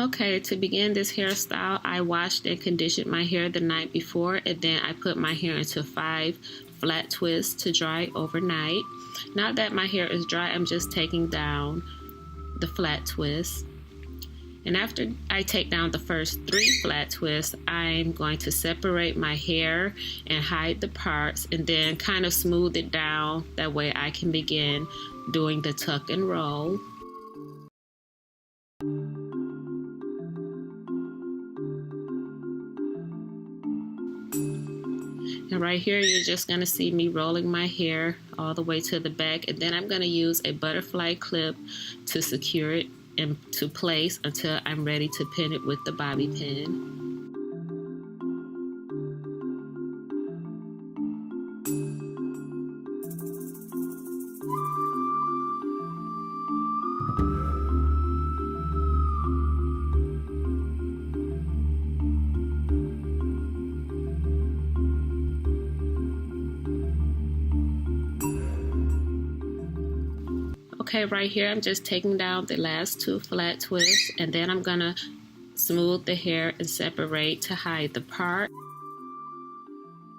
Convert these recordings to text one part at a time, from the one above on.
Okay, to begin this hairstyle, I washed and conditioned my hair the night before, and then I put my hair into 5 flat twists to dry overnight. Now that my hair is dry, I'm just taking down the flat twists. And after I take down the first 3 flat twists, I'm going to separate my hair and hide the parts and then kind of smooth it down. That way I can begin doing the tuck and roll. And right here, you're just going to see me rolling my hair all the way to the back. And then I'm going to use a butterfly clip to secure it into place until I'm ready to pin it with the bobby pin. Okay, right here I'm just taking down the last 2 flat twists, and then I'm gonna smooth the hair and separate to hide the part.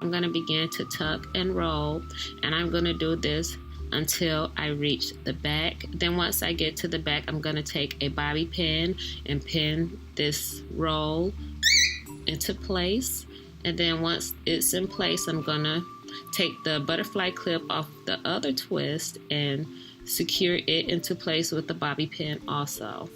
I'm gonna begin to tuck and roll, and I'm gonna do this until I reach the back. Then once I get to the back, I'm gonna take a bobby pin and pin this roll into place. And then once it's in place, I'm gonna take the butterfly clip off the other twist and secure it into place with the bobby pin also.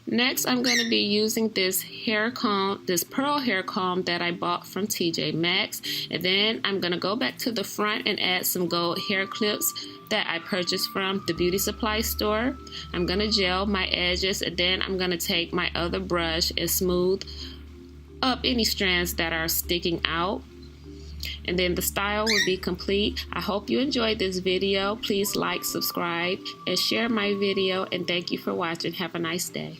Next, I'm going to be using this hair comb, this pearl hair comb that I bought from TJ Maxx. And then I'm going to go back to the front and add some gold hair clips that I purchased from the beauty supply store. I'm going to gel my edges, and then I'm going to take my other brush and smooth up any strands that are sticking out. And then the style will be complete. I hope you enjoyed this video. Please like, subscribe, and share my video. And thank you for watching. Have a nice day.